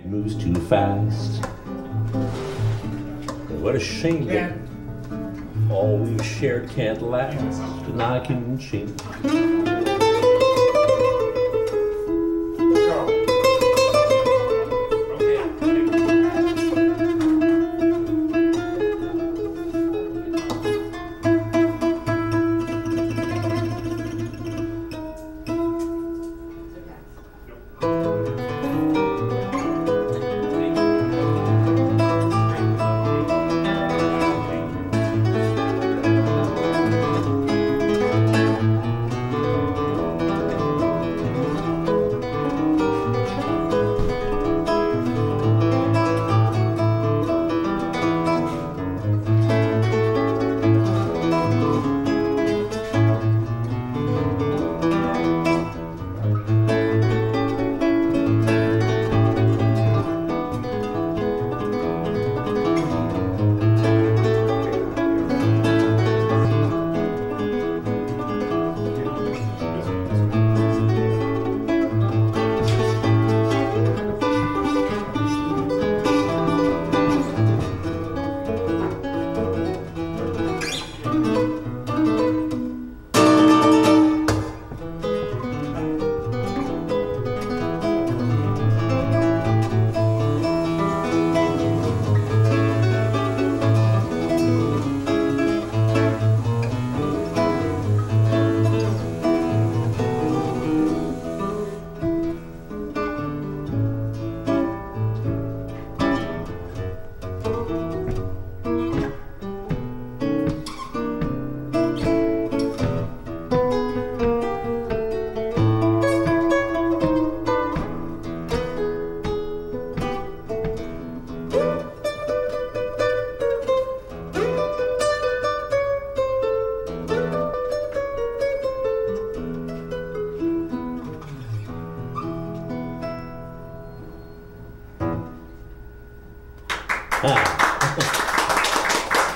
Moves too fast. What a shame that all we've shared can't last, and I can change.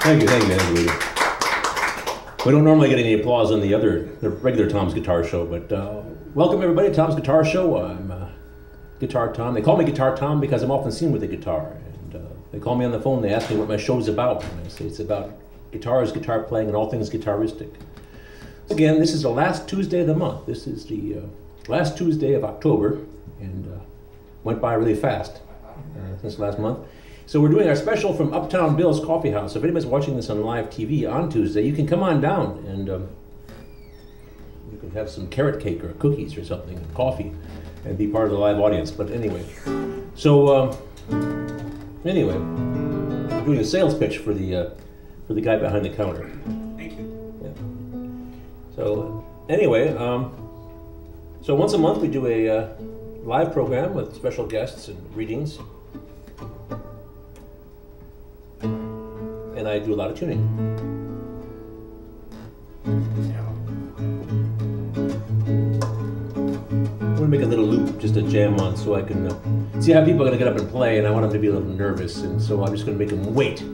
Thank you. We don't normally get any applause on the regular Tom's Guitar Show, but welcome everybody to Tom's Guitar Show. I'm Guitar Tom. They call me Guitar Tom because I'm often seen with a guitar. And they call me on the phone, they ask me what my show's about. And I say it's about guitars, guitar playing, and all things guitaristic. Again, this is the last Tuesday of the month. This is the last Tuesday of October, and went by really fast since last month. So we're doing our special from Uptown Bill's Coffee House. If anybody's watching this on live TV on Tuesday, you can come on down and you can have some carrot cake or cookies or something, and coffee, and be part of the live audience. But anyway, so anyway, I'm doing a sales pitch for the guy behind the counter. Thank you. Yeah. So anyway, so once a month we do a live program with special guests and readings. And I do a lot of tuning. I'm going to make a little loop, just a jam on, so I can see how people are going to get up and play, and I want them to be a little nervous, and so I'm just going to make them wait.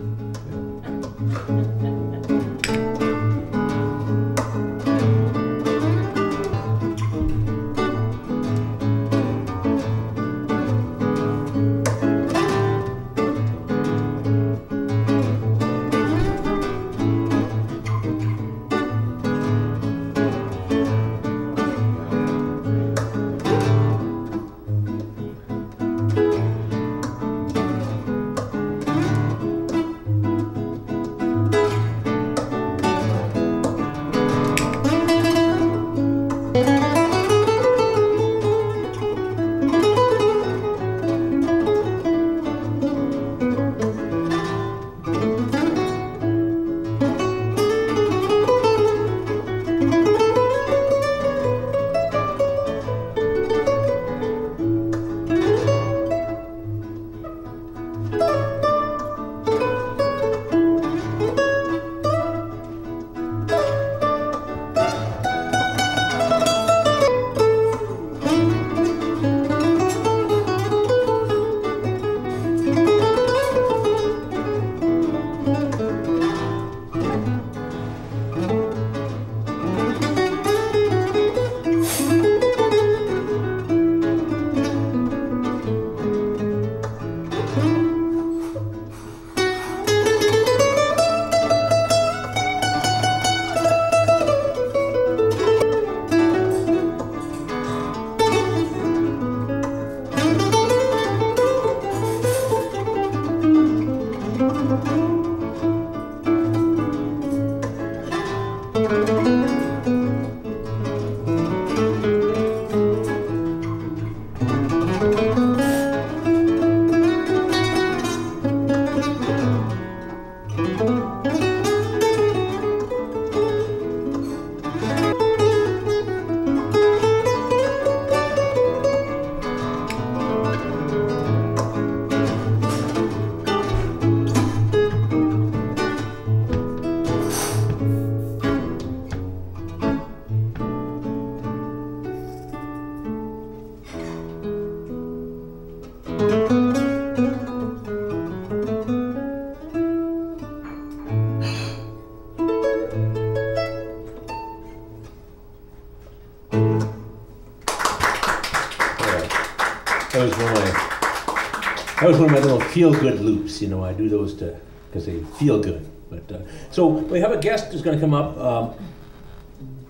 That was one of my little feel-good loops. You know, I do those because they feel good. But so we have a guest who's going to come up.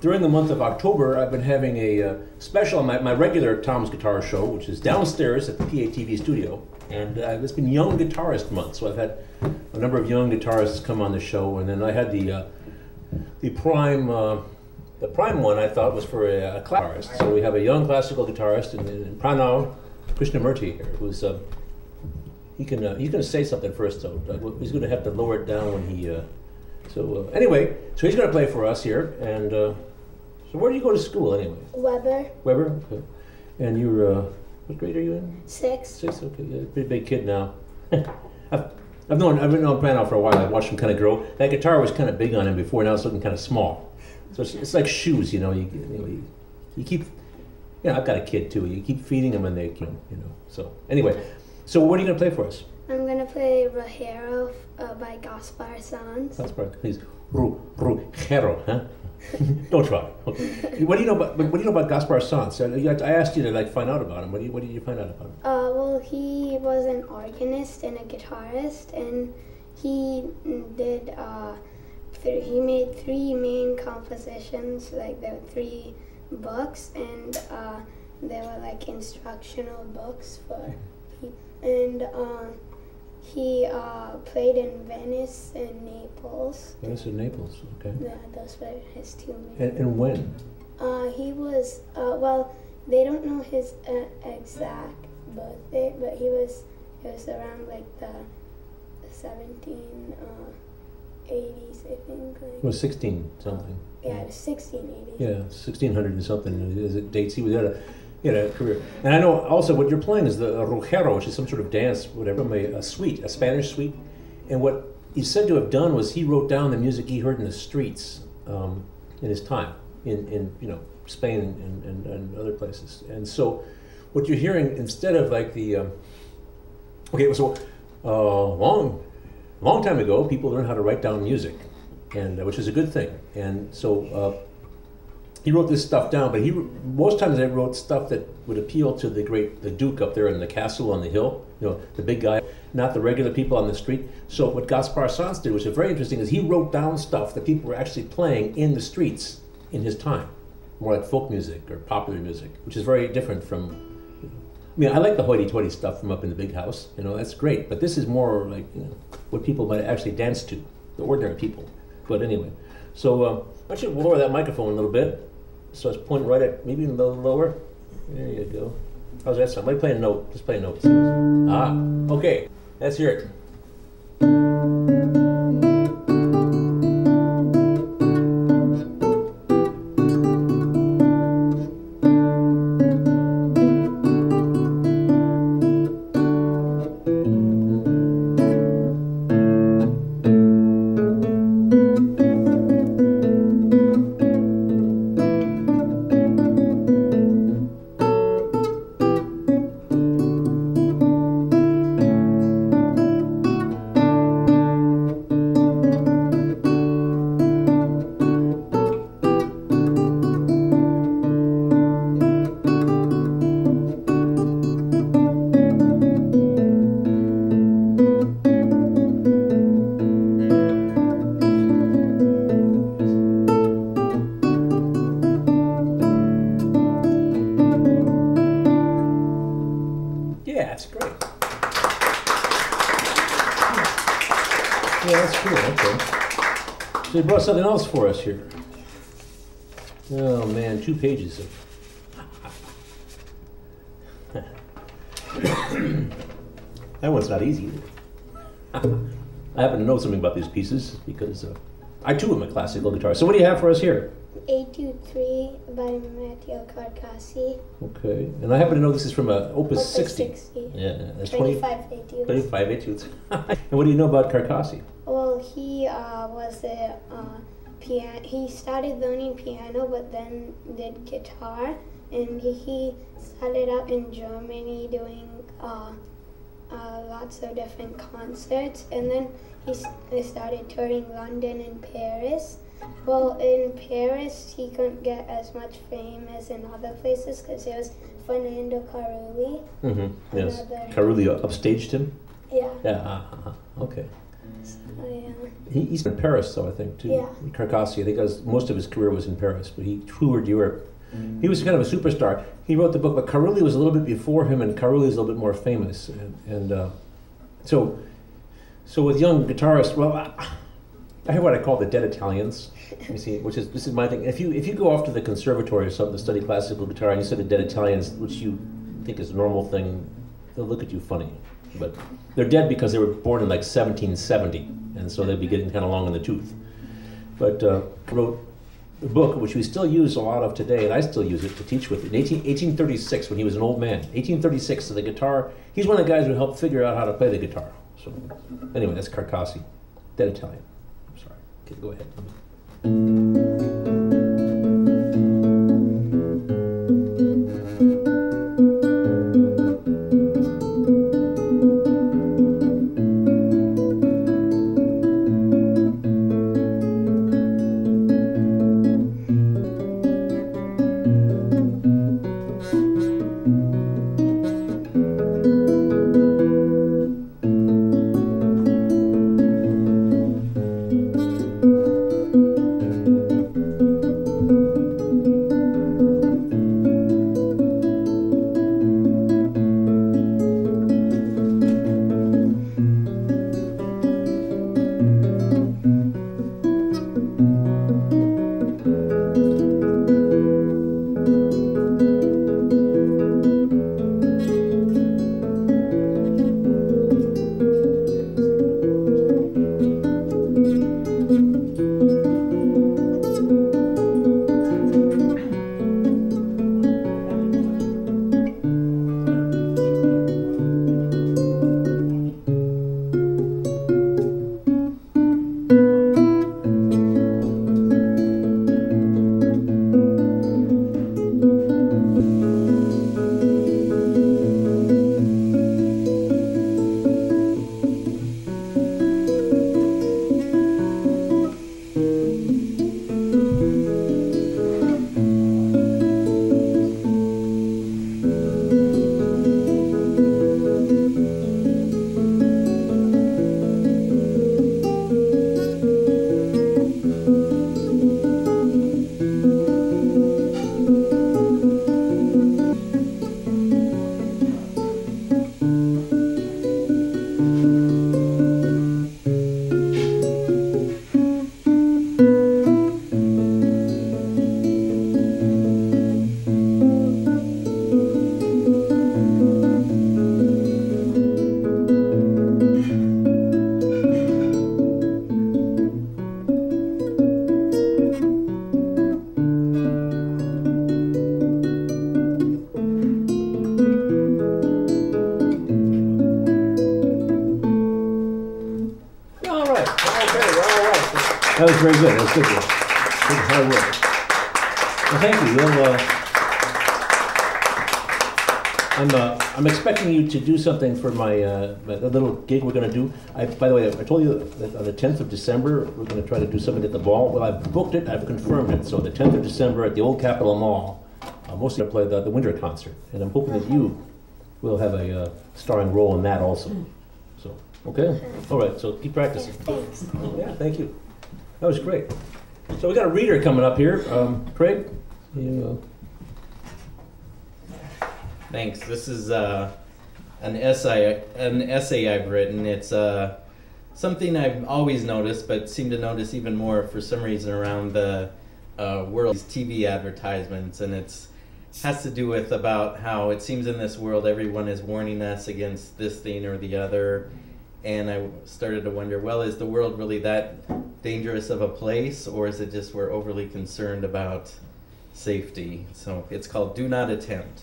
During the month of October, I've been having a special on my regular Tom's Guitar Show, which is downstairs at the PATV studio. And it's been Young Guitarist Month, so I've had a number of young guitarists come on the show. And then I had the prime one I thought was for a classicist. So we have a young classical guitarist in Pranav Krishnamurti here, who's he's going to say something first, though. He's going to have to lower it down when he. Anyway, so he's going to play for us here. And so where do you go to school anyway? Weber. Weber. Okay. And you're what grade are you in? 6. 6. Okay. Yeah, pretty big kid now. I've been knowing Pranav for a while. I've watched him kind of grow. That guitar was kind of big on him before. Now it's looking kind of small. So it's like shoes, you know. You keep. Yeah, I've got a kid too. You keep feeding them and they, you know. So anyway, so what are you going to play for us? I'm going to play Ruggiero by Gaspar Sanz. Gaspar, please. Ruggiero, huh? Don't try. Okay. What do you know about Gaspar Sanz? I asked you to find out about him. What did you find out about him? Well, he was an organist and a guitarist, and he did. He made 3 main compositions. There were 3 books, and they were instructional books for people. And he played in Venice and Naples. Venice and Naples, okay. Yeah, those were his 2 main. And when? He was, well, they don't know his exact birthday, but it was around the 1780s, I think. It was 16 something. Yeah, it was 1680s. Yeah, 1600 and something is it dates. He had a career. And I know also what you're playing is the Ruggiero, which is some sort of dance, whatever, a suite, a Spanish suite. And what he's said to have done was he wrote down the music he heard in the streets in his time in Spain and other places. And so what you're hearing, instead of long time ago, people learned how to write down music, and which is a good thing. And so he wrote this stuff down, but most times they wrote stuff that would appeal to the Duke up there in the castle on the hill, the big guy, not the regular people on the street. So what Gaspar Sanz did, which is very interesting, is he wrote down stuff that people were actually playing in the streets in his time, more like folk music or popular music, which is very different from. I like the hoity-toity stuff from up in the big house. That's great, but this is more like what people might actually dance to, the ordinary people. But anyway, so why don't you lower that microphone a little bit? So it's pointing right at, maybe a little lower. There you go. How's that sound? Let me play a note. Just play a note. Okay. Let's hear it. So he brought something else for us here. Oh man, 2 pages of. That one's not easy either. I happen to know something about these pieces because I too am a classical guitarist. So what do you have for us here? Etude 3 by Matteo Carcassi. Okay, and I happen to know this is from Opus 60. Yeah, that's 25 etudes. 25 etudes. And what do you know about Carcassi? Well, he was a piano. He started learning piano, but then did guitar, and he started out in Germany doing lots of different concerts, and then he started touring London and Paris. Well, in Paris, he couldn't get as much fame as in other places because it was Fernando Carulli. Mm-hmm. Yes. Another- Carulli upstaged him? Yeah. Yeah, okay. So, yeah. He's in Paris, though, I think, too. Yeah. Carcassi, I think most of his career was in Paris, but he toured Europe. He was kind of a superstar. He wrote the book, but Carulli was a little bit before him, and Carulli is a little bit more famous. So with young guitarists, well, I have what I call the dead Italians. You see, this is my thing. If you go off to the conservatory or something to study classical guitar, and you study dead Italians, which you think is a normal thing, they'll look at you funny. But they're dead because they were born in like 1770, and so they'd be getting kind of long in the tooth. But wrote a book which we still use a lot of today, and I still use it to teach with. In 1836, when he was an old man, 1836, so the guitar, he's one of the guys who helped figure out how to play the guitar. So anyway, that's Carcassi, dead Italian. I'm sorry. Okay, go ahead. That was very good. That was good. Good hard work. Well, thank you. I'm expecting you to do something for my a little gig we're going to do. By the way, I told you that on the 10th of December we're going to try to do something at the Ball. Well, I've booked it. I've confirmed it. So the 10th of December at the Old Capitol Mall, mostly going to play the winter concert, and I'm hoping that you will have a starring role in that also. So okay, all right. So keep practicing. Thanks. Yeah, thank you. That was great. So we got a reader coming up here. Craig, you. Thanks. This is an essay I've written. It's something I've always noticed, but seem to notice even more for some reason around the world's TV advertisements, and it has to do with about how it seems in this world everyone is warning us against this thing or the other. And I started to wonder, well, is the world really that dangerous of a place, or is it just we're overly concerned about safety? So it's called Do Not Attempt.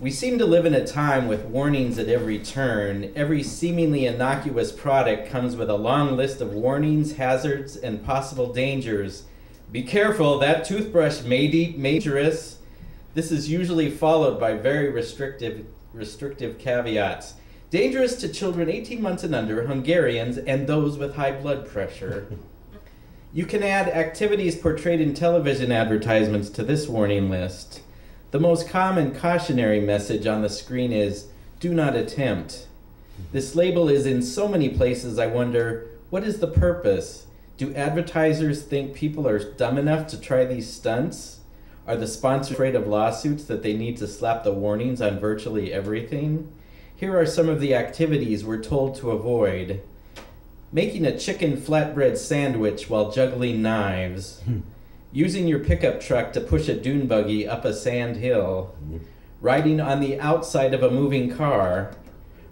We seem to live in a time with warnings at every turn. Every seemingly innocuous product comes with a long list of warnings, hazards, and possible dangers. Be careful, that toothbrush may be dangerous. This is usually followed by very restrictive caveats. Dangerous to children 18 months and under, Hungarians, and those with high blood pressure. You can add activities portrayed in television advertisements to this warning list. The most common cautionary message on the screen is, "Do not attempt." This label is in so many places I wonder, what is the purpose? Do advertisers think people are dumb enough to try these stunts? Are the sponsors afraid of lawsuits that they need to slap the warnings on virtually everything? Here are some of the activities we're told to avoid. Making a chicken flatbread sandwich while juggling knives. Using your pickup truck to push a dune buggy up a sand hill. Riding on the outside of a moving car.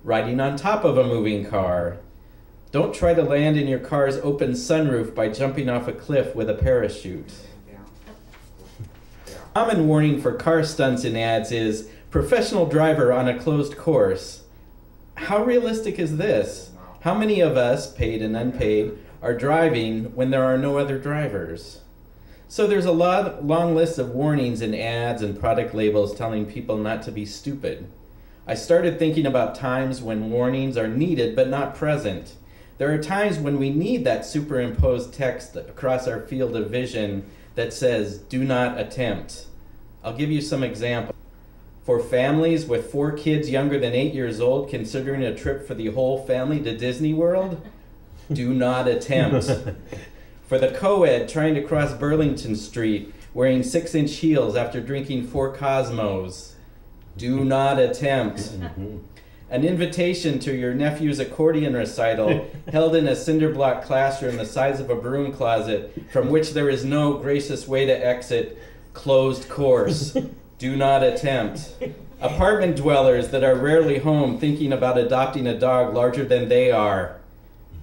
Riding on top of a moving car. Don't try to land in your car's open sunroof by jumping off a cliff with a parachute. Common warning for car stunts in ads is professional driver on a closed course. How realistic is this? How many of us, paid and unpaid, are driving when there are no other drivers? So there's a long list of warnings in ads and product labels telling people not to be stupid. I started thinking about times when warnings are needed but not present. There are times when we need that superimposed text across our field of vision that says, "Do not attempt." I'll give you some examples. For families with 4 kids younger than 8 years old considering a trip for the whole family to Disney World, do not attempt. For the co-ed trying to cross Burlington Street wearing 6-inch heels after drinking 4 Cosmos, do not attempt. An invitation to your nephew's accordion recital held in a cinder block classroom the size of a broom closet from which there is no gracious way to exit, closed course. Do not attempt. Apartment dwellers that are rarely home thinking about adopting a dog larger than they are.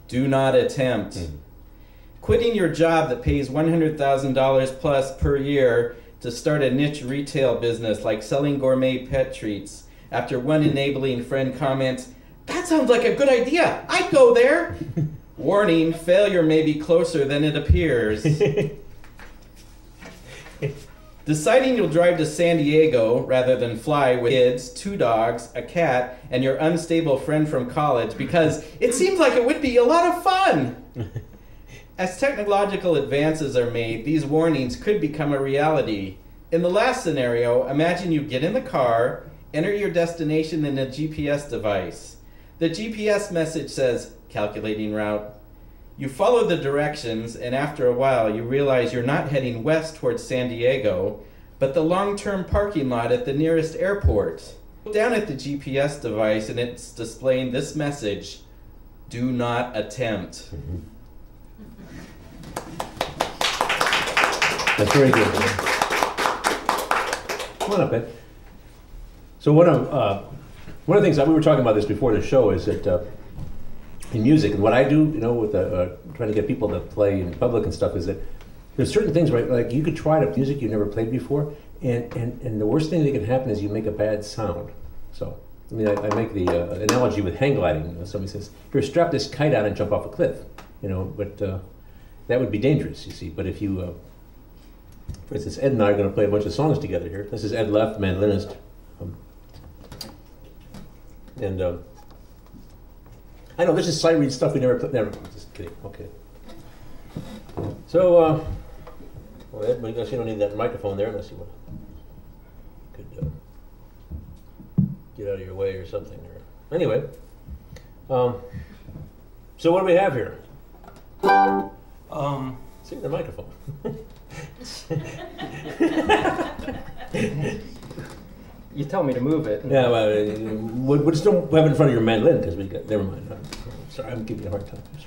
Do not attempt. Quitting your job that pays $100,000 plus per year to start a niche retail business like selling gourmet pet treats after one enabling friend comments, "That sounds like a good idea. I'd go there." Warning, failure may be closer than it appears. Deciding you'll drive to San Diego rather than fly with kids, 2 dogs, a cat, and your unstable friend from college because it seems like it would be a lot of fun. As technological advances are made, these warnings could become a reality. In the last scenario, imagine you get in the car, enter your destination in a GPS device. The GPS message says, "Calculating route." You follow the directions, and after a while, you realize you're not heading west towards San Diego, but the long-term parking lot at the nearest airport. Look down at the GPS device, and it's displaying this message, "Do not attempt." That's very good. Come on up, Ed. So one of the things that we were talking about this before the show is that in music, and what I do, with trying to get people to play in public and stuff, is that there's certain things, right? Like you could try out music you've never played before, and the worst thing that can happen is you make a bad sound. So, I mean, I make the analogy with hang gliding. Somebody says, "Here, strap this kite out and jump off a cliff," but that would be dangerous, you see. But if you, for instance, Ed and I are going to play a bunch of songs together here. This is Ed Left, mandolinist. I know this is sight read stuff we never just kidding. Okay. So, well, Ed, I guess you don't need that microphone there unless you want to get out of your way or something. Or anyway, so what do we have here? See the microphone. You tell me to move it. Yeah, well, we'll still have it in front of your mandolin because we got. Never mind. Sorry, I'm giving you a hard time. I'm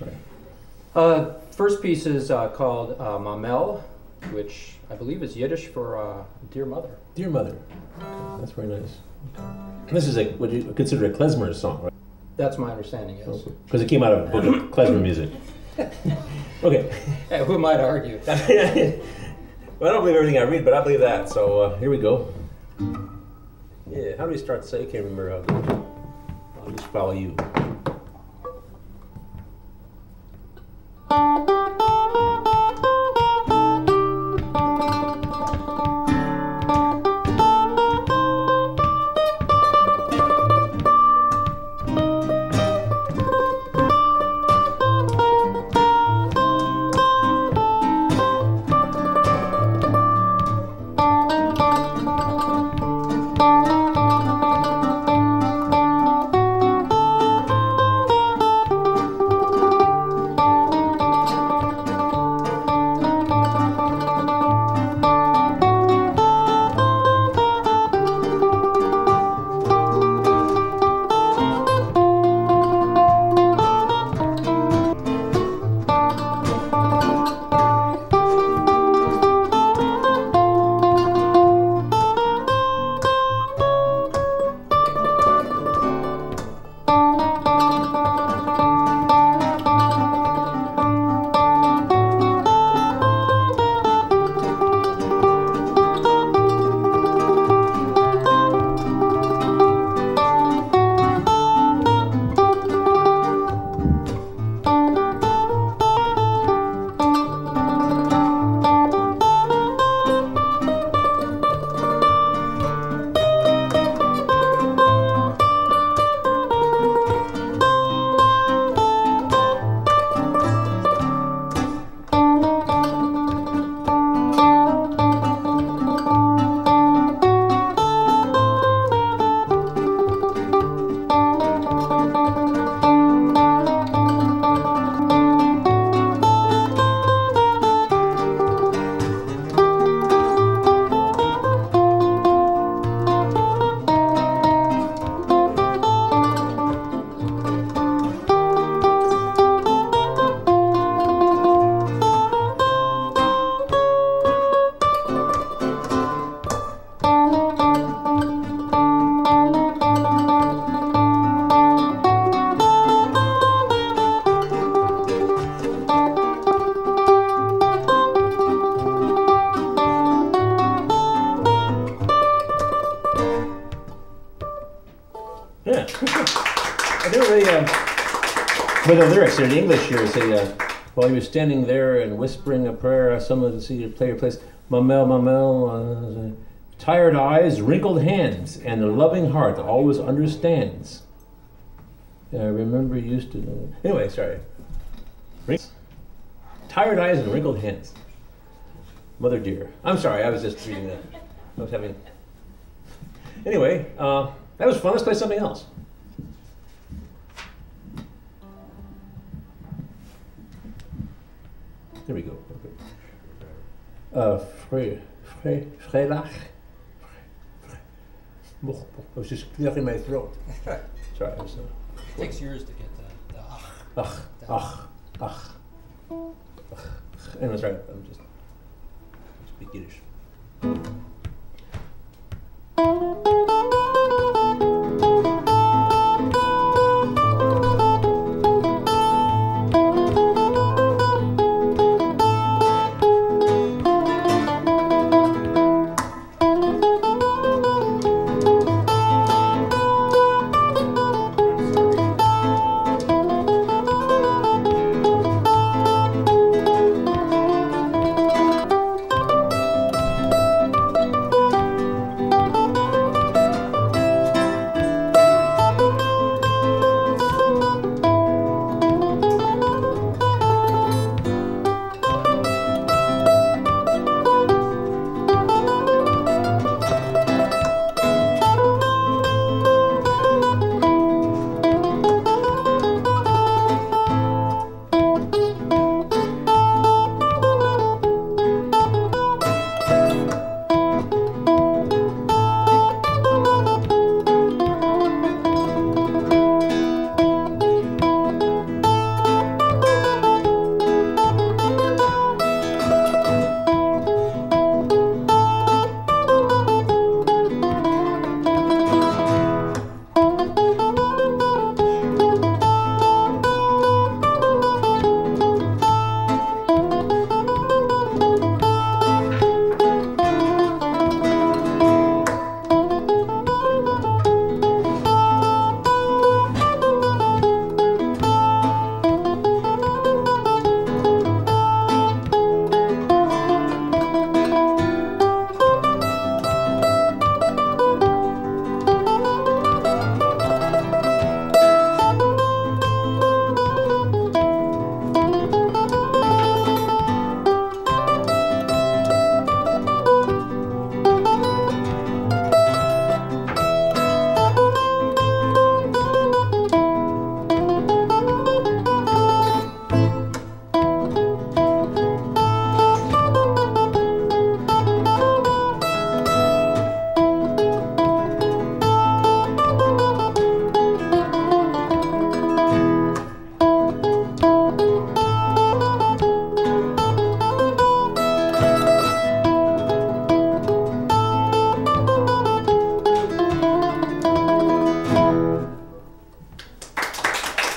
sorry. First piece is called Mamel, which I believe is Yiddish for dear mother. Dear mother. Okay, that's very nice. This is what you consider a klezmer song, right? That's my understanding, yes. Because it came out of a book of klezmer music. Okay. Hey, who might argue? Well, I don't believe everything I read, but I believe that. So here we go. Yeah, how do we start to say? I can't remember how to do it. I'll just follow you. I don't really. But the lyrics here, the English here say, while he was standing there and whispering a prayer, someone to see you play your place. Mamel, tired eyes, wrinkled hands, and a loving heart always understands. I remember you used to. Anyway, sorry. Tired eyes and wrinkled hands. Mother dear. I'm sorry, I was just reading that. I was having. Anyway, that was fun. Let's play something else. There we go. Freilach. I was just clearing my throat. Sorry. I was, It takes years to get the ach. Anyway, sorry. I'm just speak Yiddish.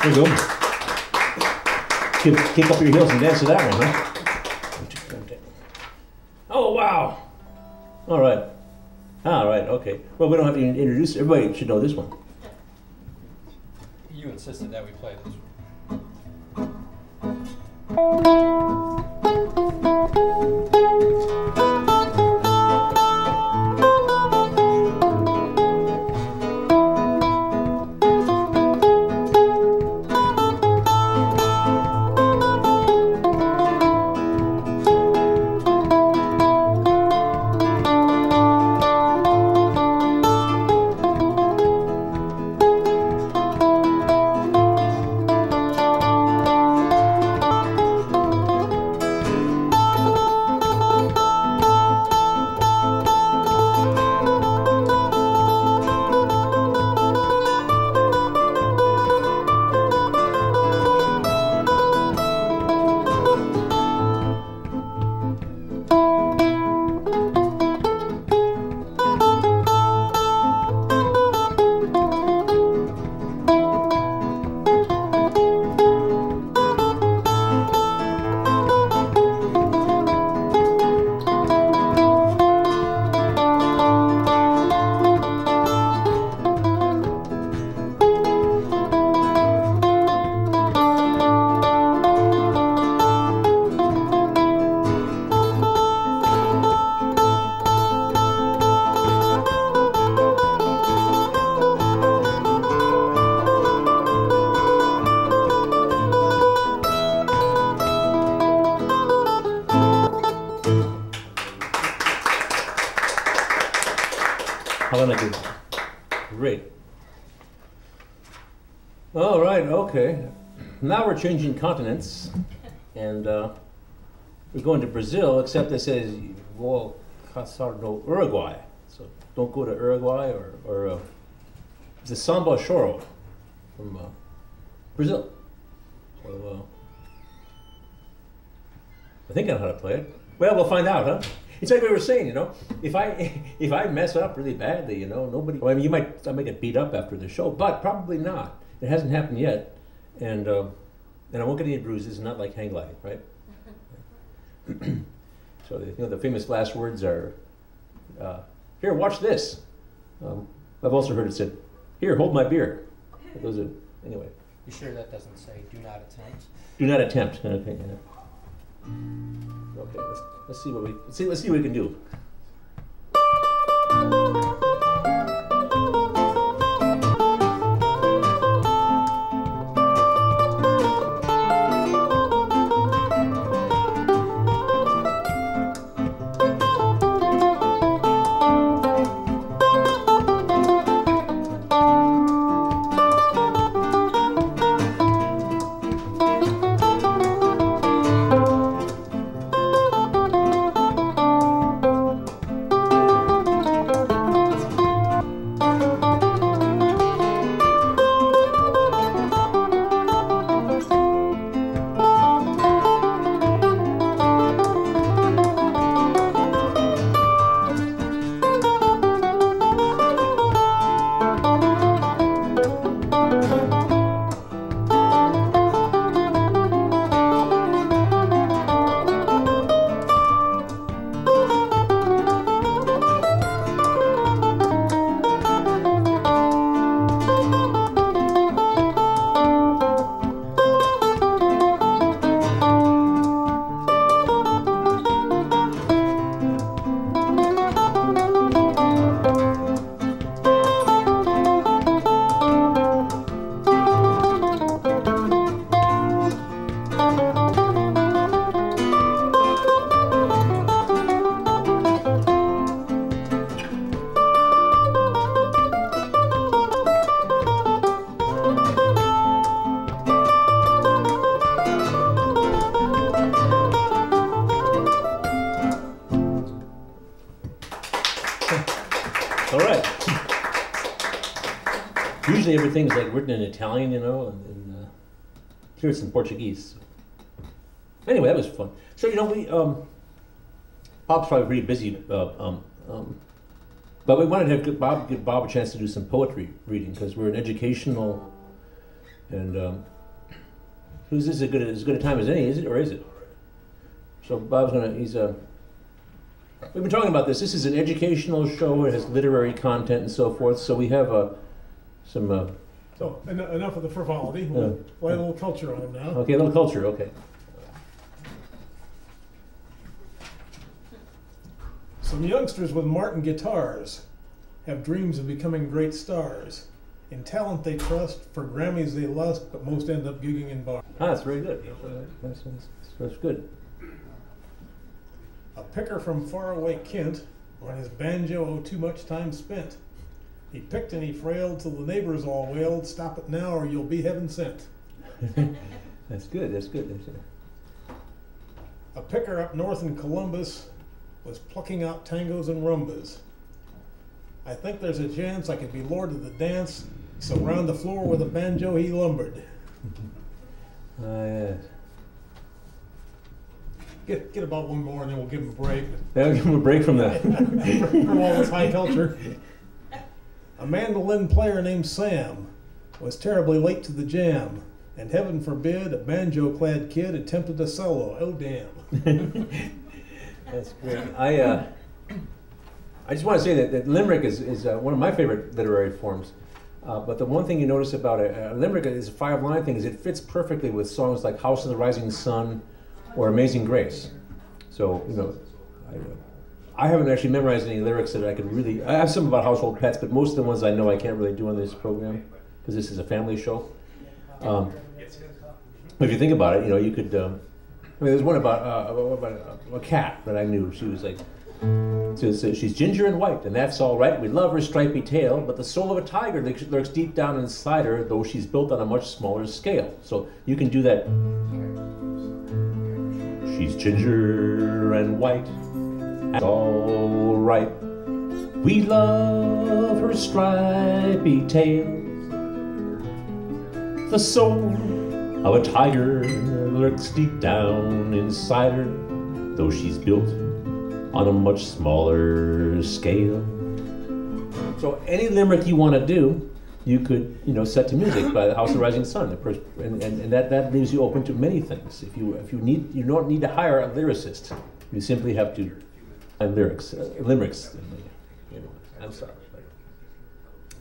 There you go. Kick up your heels and dance to that one, huh? Oh, wow. All right. Okay. Well, we don't have to introduce it. Everybody should know this one. You insisted that we play this one. All right, okay. Now we're changing continents, and we're going to Brazil, except it says, well, Casar no Uruguay. So don't go to Uruguay or it's a samba choro from Brazil. So I think I know how to play it. Well, we'll find out, huh? It's like we were saying, you know, if I mess up really badly, you know, nobody. Well, I mean, I might get beat up after the show, but probably not. It hasn't happened yet, and I won't get any bruises. Not like hang gliding, right? So you know, the famous last words are, "Here, watch this." I've also heard it said, "Here, hold my beer." But those are anyway. You sure that doesn't say "do not attempt"? Do not attempt. Okay. Yeah. Okay. Let's see what we can do. All right. Usually everything's like written in Italian, you know, and here it's in Portuguese. Anyway, that was fun. So you know, we Bob's probably pretty busy, but we wanted to give Bob a chance to do some poetry reading because we're an educational, and this is as good a time as any, is it, or is it? So Bob's gonna, we've been talking about this. This is an educational show. It has literary content and so forth. So we have some. So enough of the frivolity. We'll lay a little culture on them now. Okay, a little culture. Okay. Some youngsters with Martin guitars have dreams of becoming great stars. In talent they trust, for Grammys they lust, but most end up gigging in bars. Ah, that's very good. That's good. A picker from faraway Kent, on his banjo oh too much time spent. He picked and he frailed till the neighbors all wailed, "Stop it now or you'll be heaven sent." That's good. That's good. A picker up north in Columbus was plucking out tangos and rumbas. I think there's a chance I could be lord of the dance, so round the floor with a banjo he lumbered. Yes. Get about one more and then we'll give him a break. Yeah, we'll give him a break from that. From all this high culture. A mandolin player named Sam was terribly late to the jam, and heaven forbid a banjo-clad kid attempted a solo. Oh, damn. That's great. I just want to say that limerick is one of my favorite literary forms. But the one thing you notice about a limerick is a 5-line thing is it fits perfectly with songs like House of the Rising Sun or Amazing Grace. So, you know, I haven't actually memorized any lyrics that I could really, I have some about household pets, but most of the ones I know I can't really do on this program because this is a family show. If you think about it, you know, you could, I mean, there's one about a cat that I knew. She was like, Says, she's ginger and white, and that's all right. We love her stripy tail, but the soul of a tiger lurks deep down inside her, though she's built on a much smaller scale. So you can do that. She's ginger and white, that's all right. We love her stripy tail. The soul of a tiger lurks deep down inside her, though she's built on a much smaller scale. So any limerick you want to do, you could, set to music by the House of Rising Sun, and that leaves you open to many things. If you don't need to hire a lyricist. You simply have to find limericks. I'm sorry.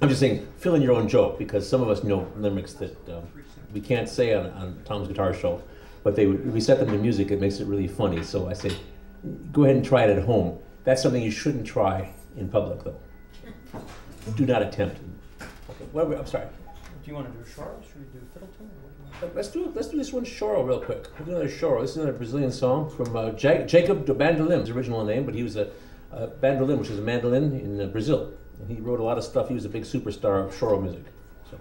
I'm just saying, fill in your own joke, because some of us know limericks that we can't say on Tom's Guitar Show, but we set them to music. It makes it really funny. So I say, go ahead and try it at home. That's something you shouldn't try in public, though. Do not attempt. Okay. Well, I'm sorry. Do you want to do a choro? Should we do fiddle tune? Let's do this one choro real quick. We'll do another choro. This is another Brazilian song from Jacob de Bandolim, his original name, but he was a bandolim, which is a mandolin in Brazil. And he wrote a lot of stuff. He was a big superstar of choro music. So.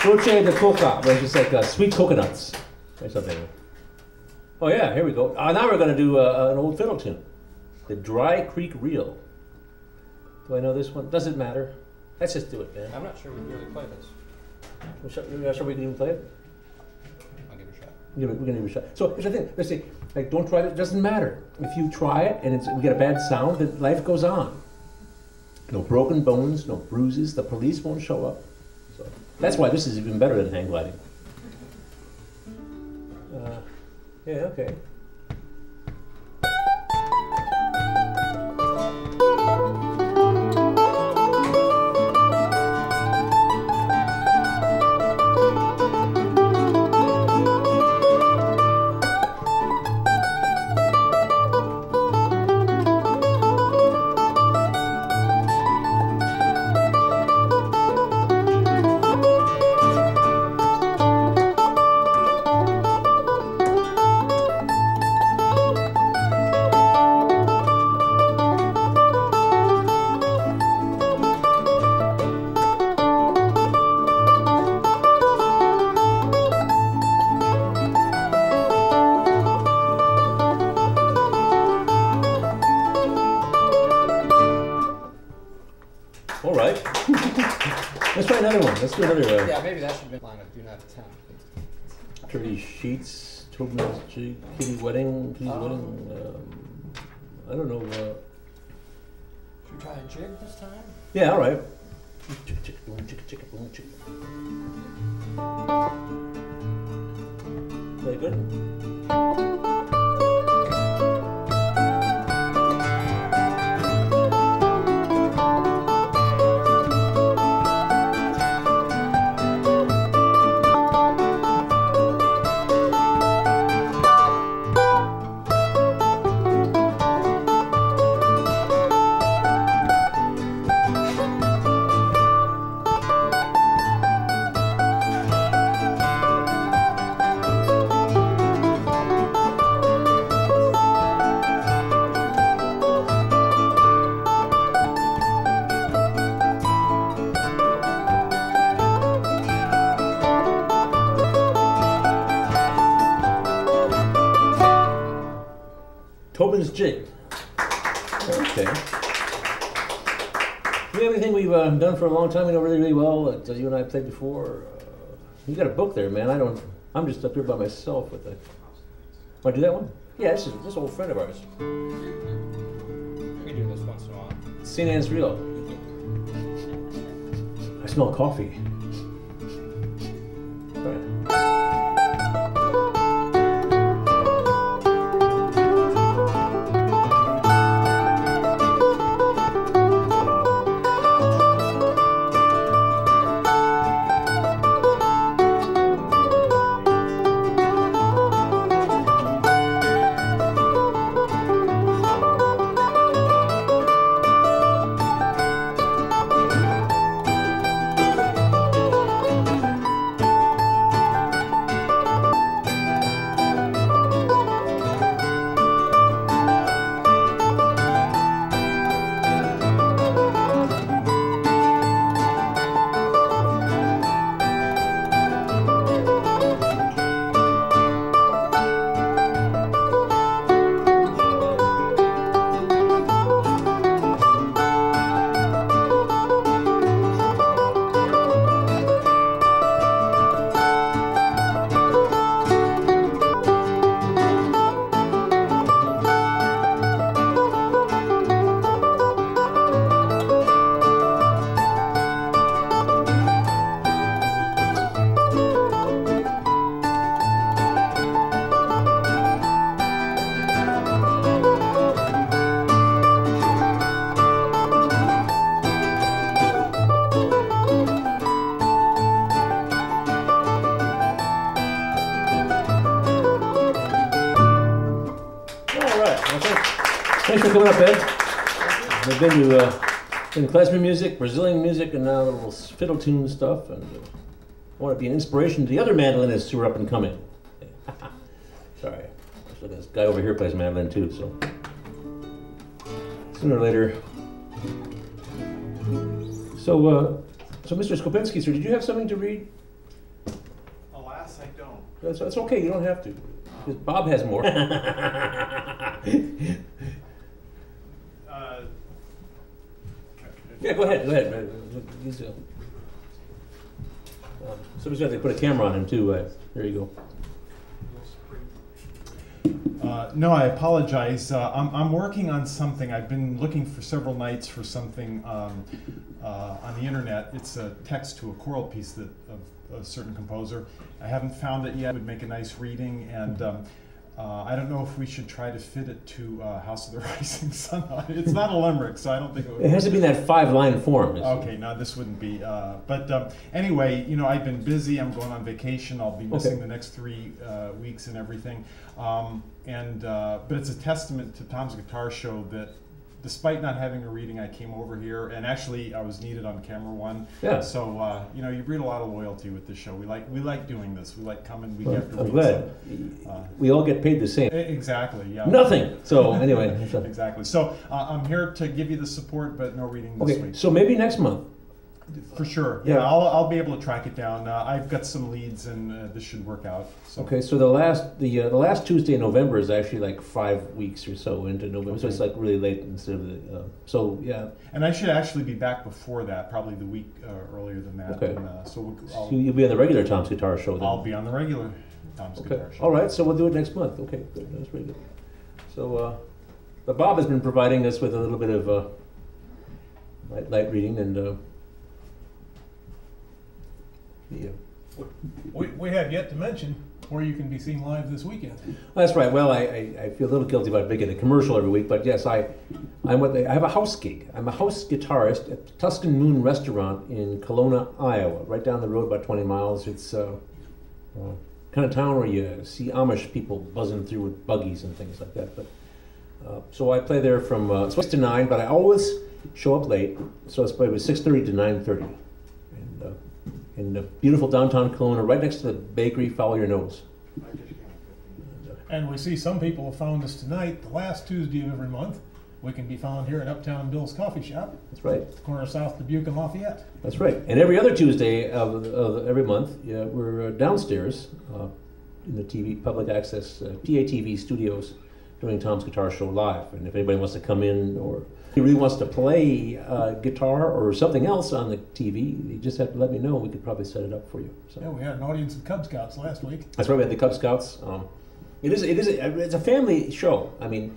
Dulce de coca, which is like sweet coconuts or something. Oh yeah, here we go. Now we're going to do an old fiddle tune, the Dry Creek Reel. Do I know this one? Doesn't matter. Let's just do it, man. I'm not sure we can really play this. You're not sure we can even play it? I'll give it a shot. We're gonna give it a shot. So here's the thing. Let's see. Like, don't try it. It doesn't matter. If you try it and we get a bad sound, then life goes on. No broken bones, no bruises. The police won't show up. So that's why this is even better than hang gliding. Yeah. Okay. All right. Let's try another one. Let's do another one. Yeah, maybe that should be line of do not attempt. 30 sheets, Tobin's Jig, Kitty's wedding, I don't know. Should we try a jig this time? Yeah, all right. Chicka, chicka, boom, chicka, chicka, boom, chicka. Very good. Tobin's Jig. Okay. Do you have anything we've done for a long time we know really, really well that you and I played before? You got a book there, man. I'm just up here by myself with the. Want to do that one? Yeah, this is an old friend of ours. We do this once in a while. St. Anne's Reel. I smell coffee. All right. Thanks for coming up, Ed. I've been to klezmer music, Brazilian music, and now a little fiddle tune stuff. And I want to be an inspiration to the other mandolinists who are up and coming. Sorry, so this guy over here plays mandolin too. So sooner or later. So Mr. Skopinski, sir, did you have something to read? Alas, I don't. That's okay. You don't have to. Because Bob has more. Yeah, go ahead. Somebody's got to put a camera on him too. There you go. No, I apologize. I'm working on something. I've been looking for several nights for something on the internet. It's a text to a choral piece of a certain composer. I haven't found it yet. It would make a nice reading, and I don't know if we should try to fit it to House of the Rising Sun. It's not a limerick, so I don't think it would. It has to be in that 5-line form. Okay, no, this wouldn't be. But anyway, you know, I've been busy. I'm going on vacation. I'll be missing the next 3 weeks and everything. But it's a testament to Tom's Guitar Show that despite not having a reading, I came over here, and actually I was needed on camera 1. Yeah. So you know, you breed a lot of loyalty with this show. We like doing this. We like coming week after I'm week. glad. So, we all get paid the same. Exactly. Yeah. Nothing. So anyway. Exactly. So I'm here to give you the support, but no reading this week. So maybe next month. For sure. Yeah. Yeah, I'll be able to track it down. I've got some leads, and this should work out. So. Okay, so the last Tuesday in November is actually like 5 weeks or so into November, so it's like really late instead of the. So yeah. And I should actually be back before that, probably the week earlier than that. Okay. And, so you'll be on the regular Tom's Guitar Show then. I'll be on the regular Tom's Guitar Show. All right, so we'll do it next month. Okay, good. That's pretty good. So, but Bob has been providing us with a little bit of light reading and. Yeah. We have yet to mention where you can be seen live this weekend. That's right. Well, I feel a little guilty about making a commercial every week, but yes, I have a house gig. I'm a house guitarist at the Tuscan Moon Restaurant in Kelowna, Iowa, right down the road about 20 miles. It's kind of town where you see Amish people buzzing through with buggies and things like that. But so I play there from 6 to 9, but I always show up late, so it's probably 6:30 to 9:30. In the beautiful downtown Kelowna, right next to the bakery, Follow Your Nose. And we see some people have found us tonight, the last Tuesday of every month. We can be found here at Uptown Bill's Coffee Shop. That's right. Corner of South Dubuque and Lafayette. That's right. And every other Tuesday of every month, we're downstairs in the TV public access PATV studios doing Tom's Guitar Show live. And if anybody wants to come in or really wants to play guitar or something else on the TV, you just have to let me know. We could probably set it up for you. So. Yeah, we had an audience of Cub Scouts last week. That's right. We had the Cub Scouts. It's a family show. I mean,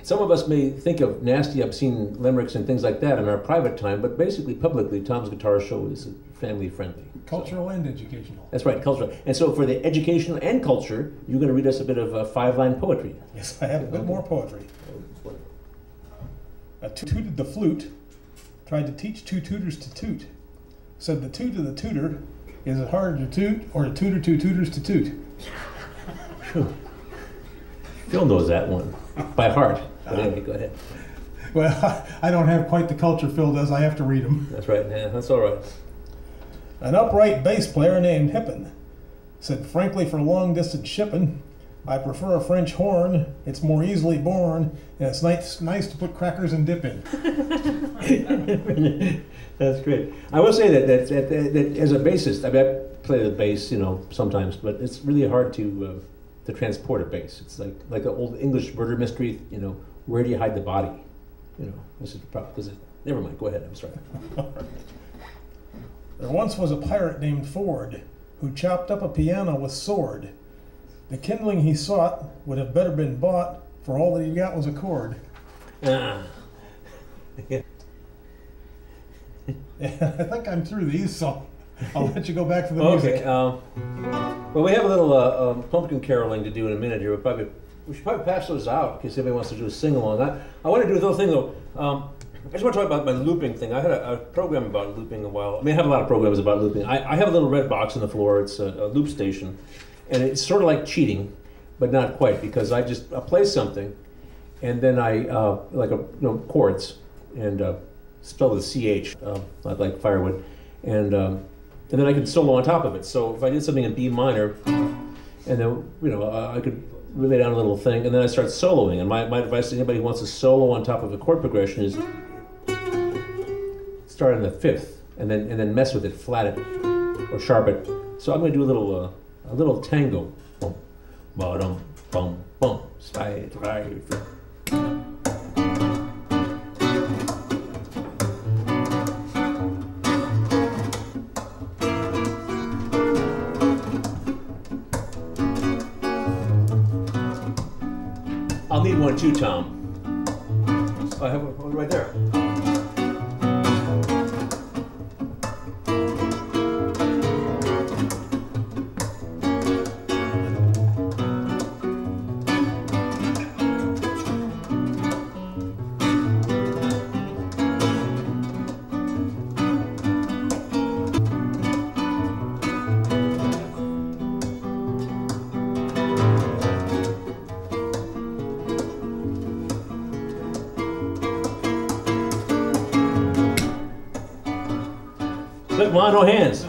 some of us may think of nasty, obscene limericks and things like that in our private time, but basically, publicly, Tom's Guitar Show is family friendly. Cultural and educational. That's right, cultural. And so for the educational and culture, you're going to read us a bit of 5-line poetry. Yes, I have a bit more poetry. A tooted the flute, tried to teach 2 tutors to toot. Said the toot of the tutor, is it harder to toot or to tutor 2 tutors to toot? Phil knows that one by heart. But anyway, go ahead. Well, I don't have quite the culture Phil does. I have to read them. That's right. Yeah, that's all right. An upright bass player named Hippin said, frankly, for long-distance shipping, I prefer a French horn. It's more easily born, and it's nice to put crackers and dip in. That's great. I will say that as a bassist, I play the bass, sometimes, but it's really hard to transport a bass. It's like an old English murder mystery. Where do you hide the body? This is the problem. Never mind. Go ahead. I'm sorry. There once was a pirate named Ford who chopped up a piano with sword. The kindling he sought would have better been bought, for all that he got was a cord. Yeah. I think I'm through these, so I'll let you go back to the music. Okay. Well, we have a little pumpkin caroling to do in a minute here. We should probably pass those out in case anybody wants to do a sing-along. I want to do a little thing, though. I just want to talk about my looping thing. I had a program about looping a while. I have a lot of programs about looping. I have a little red box on the floor. It's a loop station. And it's sort of like cheating, but not quite, because I play something, and then I chords, and spell the CH, like firewood, and then I can solo on top of it. So if I did something in B minor, and then I could lay down a little thing, and then I start soloing. And my advice to anybody who wants to solo on top of a chord progression is start on the 5th, and then mess with it, flat it, or sharp it. So I'm going to do a little tango. Bum, ba-dum, bum, bum, slide, right. I'll need one too, Tom. I have one right there. Look, Ma, no hands.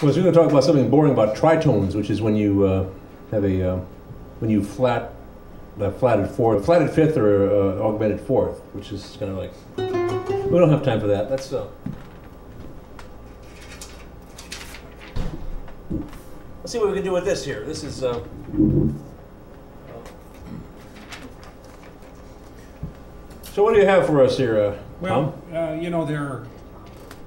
Well, so we're going to talk about something boring about tritones, which is when you have a when you flatted fifth or augmented fourth, which is kind of like, we don't have time for that. That's let's see what we can do with this here. This is so what do you have for us here, well, Tom? You know,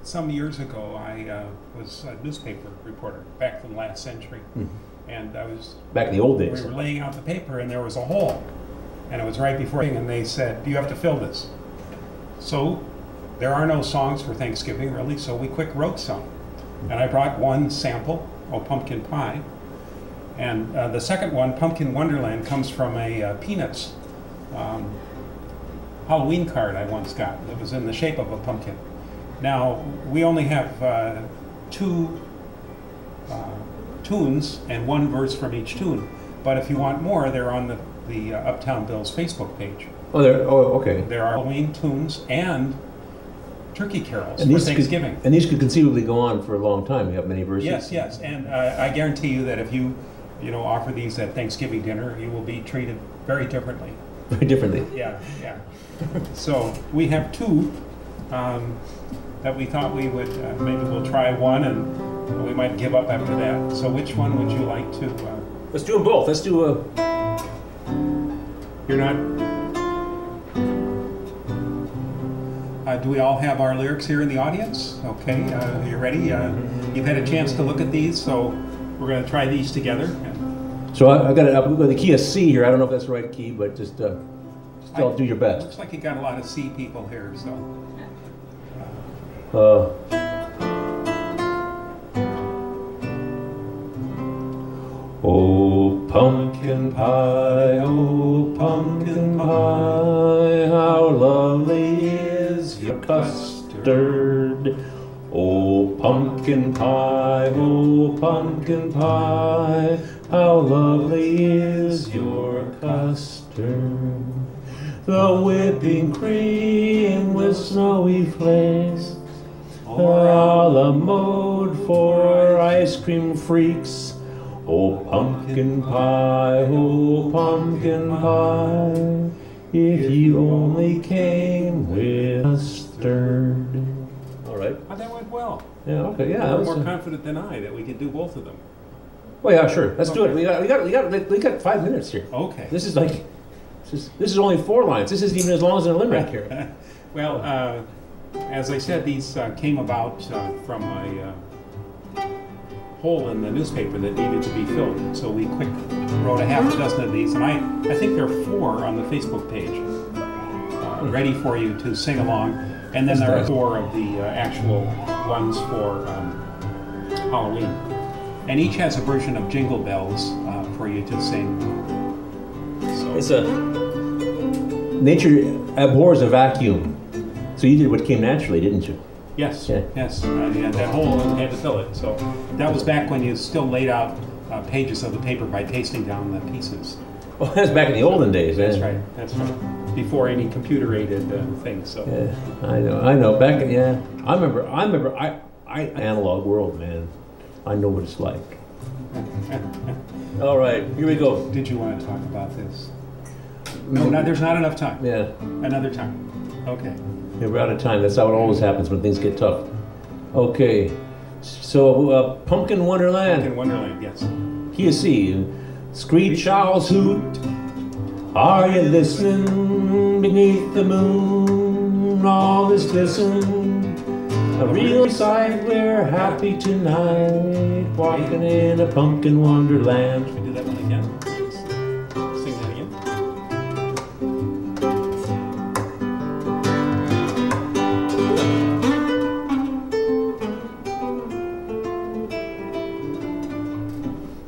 some years ago, I was a newspaper reporter back from the last century, and I was back in the old days. We were laying out the paper, and there was a hole, and it was right before, and they said, "Do you have to fill this?" So there are no songs for Thanksgiving, really. So we quick wrote some, and I brought one sample, pumpkin pie, and the second one, Pumpkin Wonderland, comes from a Peanuts Halloween card I once got. It was in the shape of a pumpkin. Now, we only have two tunes and one verse from each tune. But if you want more, they're on the Uptown Bill's Facebook page. Oh, okay. There are Halloween tunes and turkey carols for Thanksgiving. And these could conceivably go on for a long time. You have many verses. Yes, yes. And I guarantee you that if you offer these at Thanksgiving dinner, you will be treated very differently. Very differently. Yeah, yeah. So we have two that we thought we would, maybe we'll try one and we might give up after that. So which one would you like to? Let's do them both. Let's do You're not? Do we all have our lyrics here in the audience? Okay, you ready? You've had a chance to look at these, so we're going to try these together. So I've got the key of C here. I don't know if that's the right key, but just still do your best. Looks like you got a lot of C people here, so. Oh, pumpkin pie, oh, pumpkin pie, how lovely is your custard. Oh, pumpkin pie, how lovely is your custard. The whipping cream with snowy flakes, a la mode for ice cream freaks. Oh, pumpkin pie, if you only came with mustard. All right. Oh, that went well. Yeah. Okay. Yeah. You're more confident than I that we could do both of them. Oh yeah, sure. Let's do it. We got 5 minutes here. Okay. This is only 4 lines. This isn't even as long as a limerick here. Well, as I said, these came about from a hole in the newspaper that needed to be filled. So we quick wrote a half a dozen of these, and I think there are 4 on the Facebook page ready for you to sing along. And then there are 4 of the actual ones for Halloween. And each has a version of Jingle Bells for you to sing. So. It's nature abhors a vacuum. So you did what came naturally, didn't you? Yes, yeah. Yes. And that hole had to fill it. So that was back when you still laid out pages of the paper by pasting down the pieces. Well, that's back in the olden days. That's right. That's right. Before any computer-aided things. So. Yeah, I know. Back in, yeah, I remember. Analog world, man. I know what it's like. All right, here we go. Did you want to talk about this? No, there's not enough time. Yeah. Another time. Okay. Yeah, we're out of time. That's how it always happens when things get tough. Okay. So, Pumpkin Wonderland. Pumpkin Wonderland, yes. Here, see. Screech owls hoot. Are you listening beneath the moon? All is glisten. A real sight, we're happy tonight. Walking in a pumpkin wonderland. Should we do that one again? Sing that again.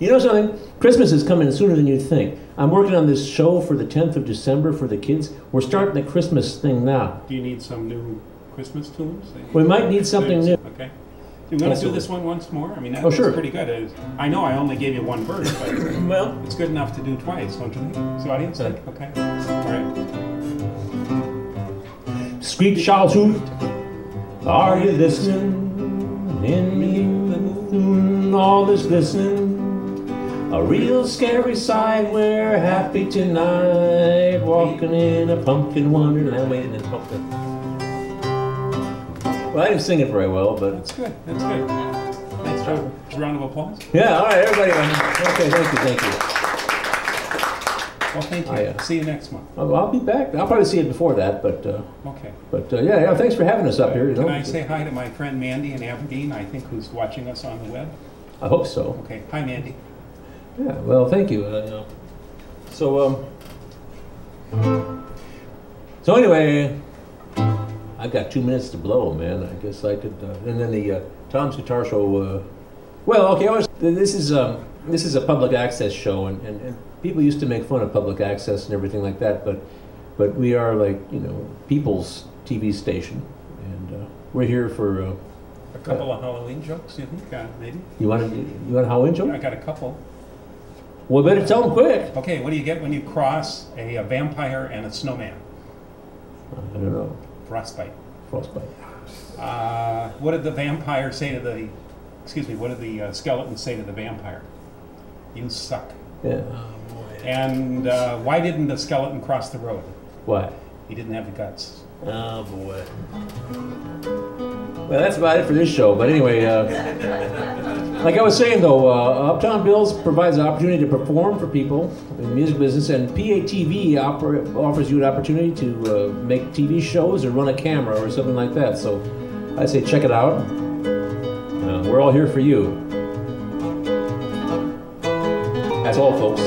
You know something? Christmas is coming sooner than you think. I'm working on this show for the 10th of December for the kids. We're starting the Christmas thing now. Do you need some new Christmas tunes? We might need something new. Okay. Do you want to do this one once more? I mean, that was sure. Pretty good. I know I only gave you 1 verse, but well, it's good enough to do twice, don't you think? Does the audience think? Okay. All right. Screech owls hoot. Are you listening? In the moon, all is glistening. A real scary sight, we're happy tonight. Walking in a pumpkin wonderland. Waiting in pumpkin. Well, I didn't sing it very well, but... That's good. That's good. Nice job. A round of applause. Yeah, all right, everybody. Okay, thank you. Well, thank you. See you next month. I'll be back. I'll probably see it before that, but... okay. But, yeah, thanks for having us up here. Can I say hi to my friend Mandy in Aberdeen, I think, who's watching us on the web? I hope so. Okay. Hi, Mandy. Yeah, well, thank you. So anyway, I've got 2 minutes to blow, man. I guess I could, and then the Tom's Guitar Show. Well, okay. This is a public access show, and people used to make fun of public access and everything like that, but we are like people's TV station, and we're here for a couple of Halloween jokes. You think maybe? You want a Halloween joke? I got a couple. Well, better tell them quick. Okay, what do you get when you cross a vampire and a snowman? I don't know. Frostbite. Frostbite. What did the vampire say to the... Excuse me, what did the skeleton say to the vampire? You suck. Yeah. And why didn't the skeleton cross the road? Why? He didn't have the guts. Oh boy. Well, that's about it for this show. But anyway, like I was saying though, Uptown Bills provides an opportunity to perform for people in the music business, and PATV offers you an opportunity to make TV shows or run a camera or something like that. So I say check it out. We're all here for you. That's all, folks.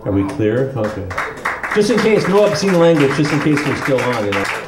Are we clear? Okay. Just in case, no obscene language, just in case we're still on, you know.